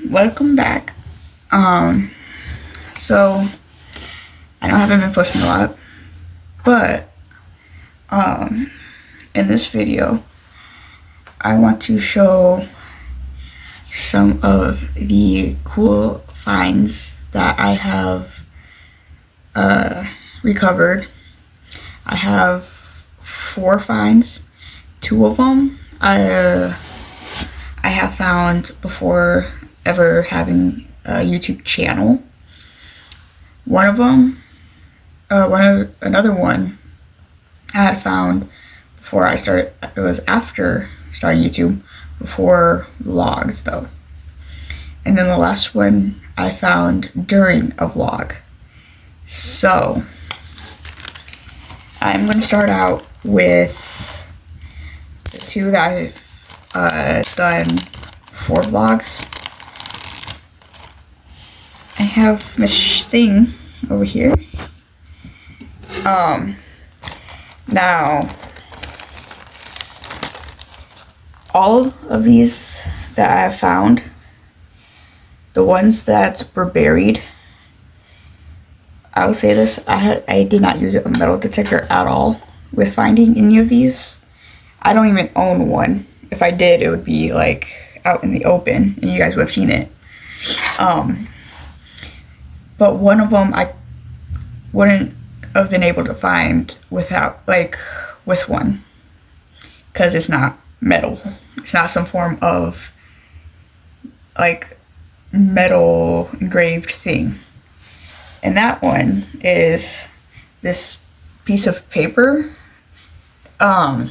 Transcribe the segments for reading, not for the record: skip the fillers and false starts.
welcome back. So I know I haven't been posting a lot, but in this video I want to show some of the cool finds that I have recovered. I have 4 finds. 2 of them I have found before ever having a YouTube channel. One of them, another one I had found before I started. It was after starting YouTube, before vlogs though. And then the last one I found during a vlog. So I'm going to start out with the 2 that I've done 4 vlogs. I have my thing over here. Now all of these that I have found, the ones that were buried, I will say this, I did not use a metal detector at all with finding any of these. I don't even own one. If I did, it would be like out in the open and you guys would have seen it. But one of them I wouldn't have been able to find without, like, with one, because it's not metal. It's not some form of like metal engraved thing. And that one is this piece of paper. I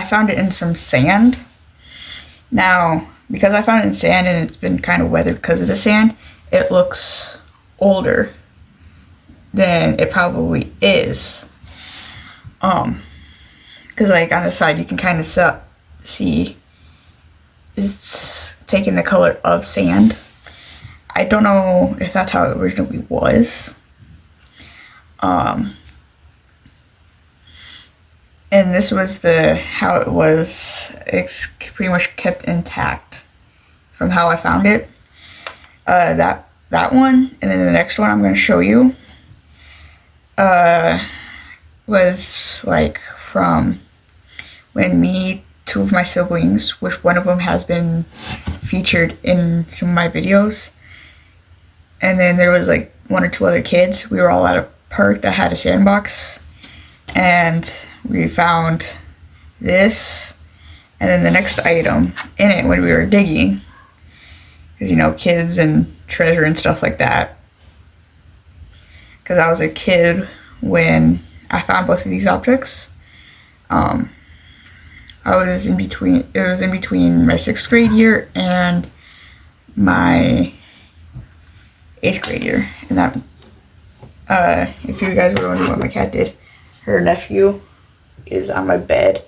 found it in some sand. Now, because I found it in sand and it's been kind of weathered because of the sand, it looks older than it probably is. Because like on the side you can kind of see it's taking the color of sand. I don't know if that's how it originally was. And this was how it was. It's pretty much kept intact from how I found it. That one, and then the next one I'm going to show you was like from when me, 2 of my siblings, which one of them has been featured in some of my videos, and then there was like 1 or 2 other kids. We were all at a park that had a sandbox, and we found this, and then the next item in it when we were digging, because you know, kids and treasure and stuff like that. Because I was a kid when I found both of these objects. It was in between my 6th grade year and my 8th grade year. And that, if you guys were wondering what my cat did, her nephew is on my bed.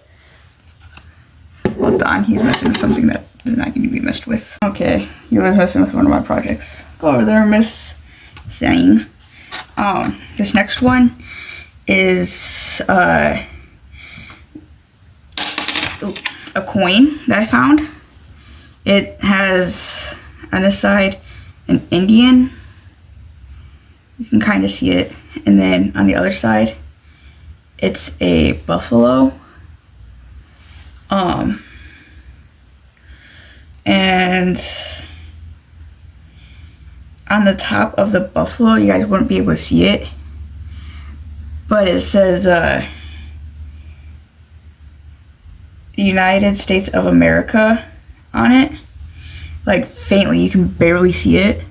Hold on, he's messing with something that is not going to be messed with. Okay, he was messing with one of my projects. Go over there, Miss Thing. This next one is a coin that I found. It has on this side an Indian. You can kind of see it. And then on the other side, it's a buffalo. And on the top of the buffalo, you guys wouldn't be able to see it, but it says United States of America on it, like faintly. You can barely see it,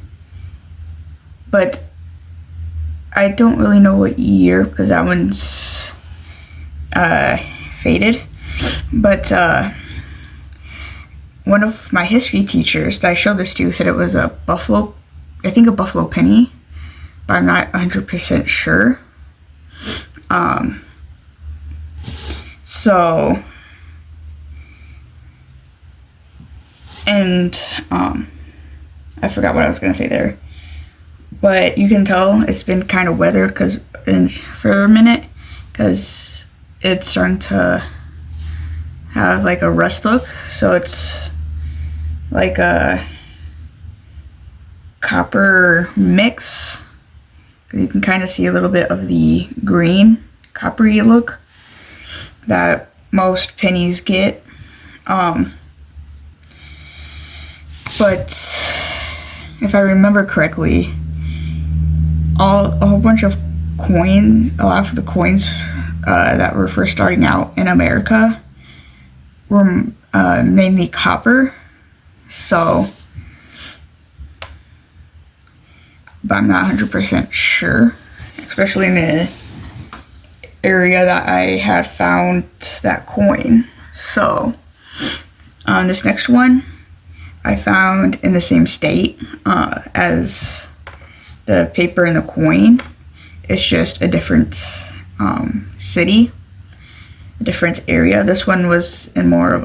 but I don't really know what year because that one's faded. But one of my history teachers that I showed this to said it was a buffalo, I think a buffalo penny, but I'm not 100% sure. So, and I forgot what I was gonna say there, but you can tell it's been kind of weathered for a minute, because it's starting to have like a rust look. So it's like copper mix. You can kind of see a little bit of the green coppery look that most pennies get. But if I remember correctly, a whole bunch of coins, a lot of the coins that were first starting out in America were mainly copper. So, but I'm not 100% sure, especially in the area that I had found that coin. So, this next one I found in the same state as the paper and the coin. It's just a different city, a different area. This one was in more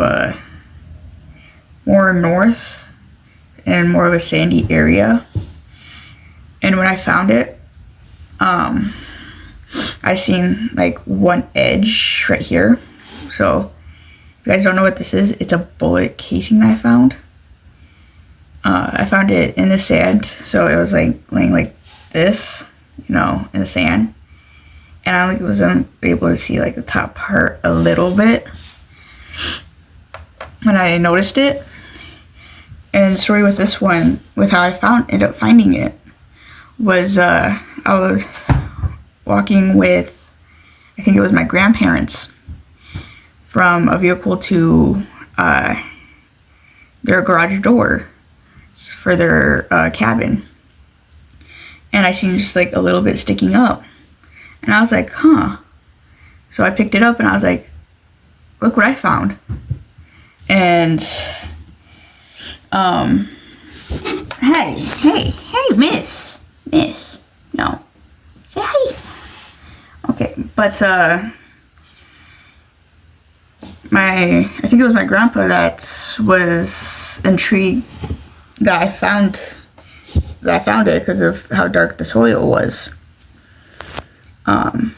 north and more of a sandy area. And when I found it, I seen like one edge right here. So if you guys don't know what this is, it's a bullet casing that I found. I found it in the sand, so it was like laying like this, in the sand. And I was able to see like the top part a little bit when I noticed it. And the story with this one, with how I ended up finding it, was I was walking with, I think it was my grandparents, from a vehicle to their garage door for their cabin. And I seen just like a little bit sticking up. And I was like, huh. So I picked it up and I was like, look what I found. And, hey, miss. No. Say hi. Okay, but, I think it was my grandpa that was intrigued that I found it because of how dark the soil was. But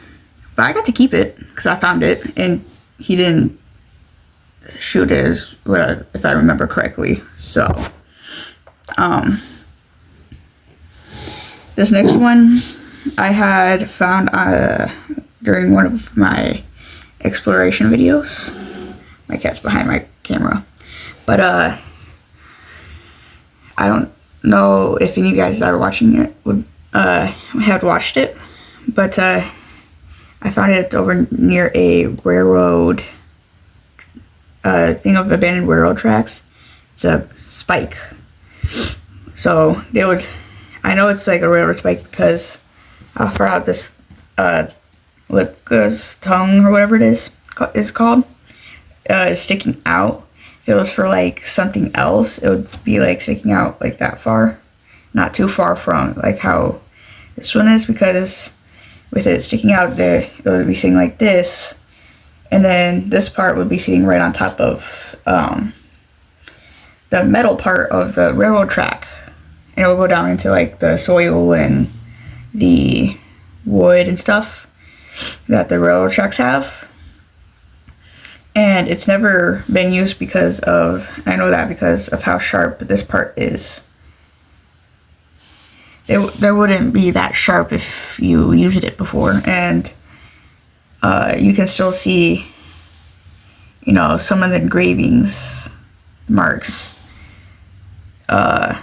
I got to keep it because I found it, and he didn't shoot it, if I remember correctly. So, this next one I had found during one of my exploration videos. My cat's behind my camera, but I don't know if any of you guys that are watching it would have watched it, but I found it over near a railroad thing of abandoned railroad tracks. It's a spike. So I know it's like a railroad spike because I forgot this Lipka's tongue or whatever it is called is sticking out. If it was for like something else, it would be like sticking out like that far, not too far from like how this one is, because with it sticking out there, it would be sitting like this, and then this part would be sitting right on top of the metal part of the railroad track, and it will go down into like the soil and the wood and stuff that the railroad tracks have. And it's never been used because of how sharp this part is. There wouldn't be that sharp if you used it before. And you can still see, some of the engravings, marks. But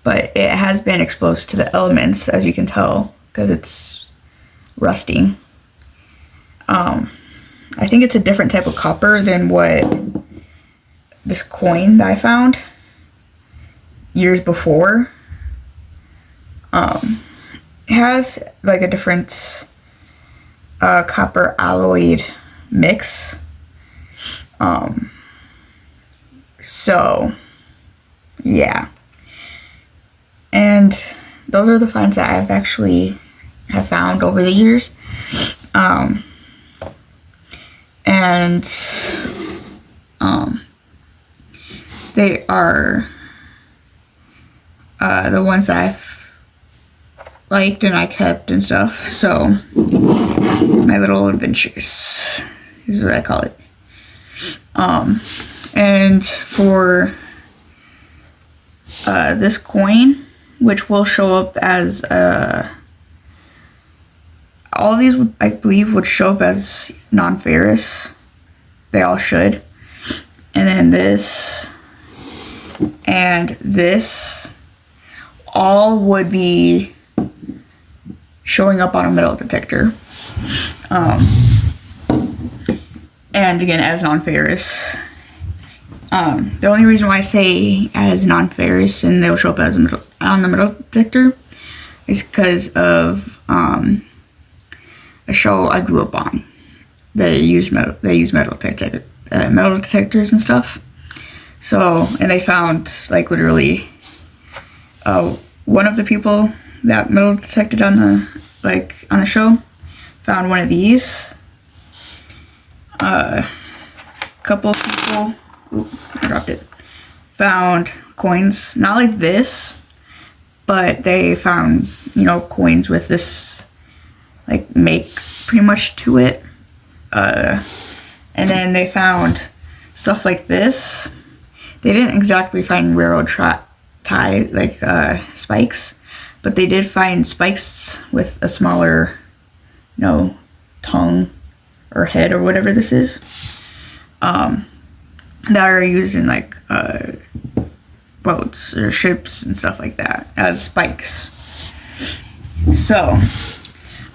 it has been exposed to the elements, as you can tell, because it's rusting. I think it's a different type of copper than what this coin that I found years before it has like a different copper alloyed mix. So yeah, and those are the finds that I've actually have found over the years. And they are the ones that I've liked and I kept and stuff. So my little adventures is what I call it. And for this coin, which will show up as all of these, I believe, would show up as non-ferrous. They all should. And then this and this all would be showing up on a metal detector. And again, as non-ferrous. The only reason why I say as non-ferrous and they'll show up as on the metal detector is because of a show I grew up on. They use metal detectors and stuff. So, and they found like literally one of the people that metal detected on the show found one of these. A couple of people, I dropped it, found coins, not like this, but they found, coins with this, like, make pretty much to it. And then they found stuff like this. They didn't exactly find railroad tie, like, spikes, but they did find spikes with a smaller, tongue or head or whatever this is, that are used in like boats or ships and stuff like that as spikes. So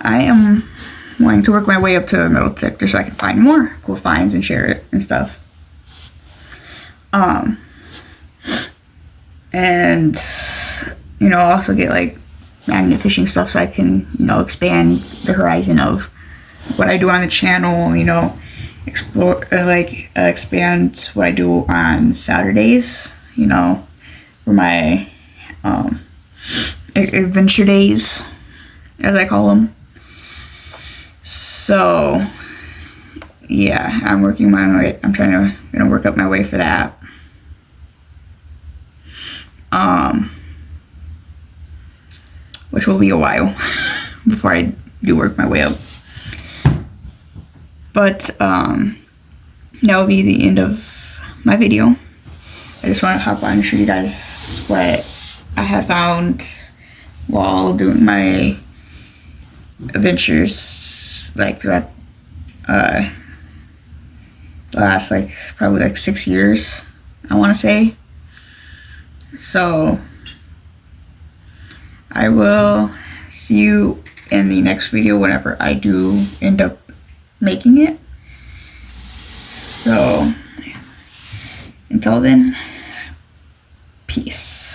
I am wanting to work my way up to a metal detector so I can find more cool finds and share it and stuff. And also get like magnet fishing stuff so I can expand the horizon of what I do on the channel, explore, expand what I do on Saturdays, for my adventure days, as I call them. So, yeah, I'm working my way. I'm trying to work up my way for that. Which will be a while before I do work my way up. But that will be the end of my video. I just want to hop on and show you guys what I had found while doing my adventures, like throughout the last probably 6 years, I want to say. So I will see you in the next video whenever I do end up making it. So until then, peace.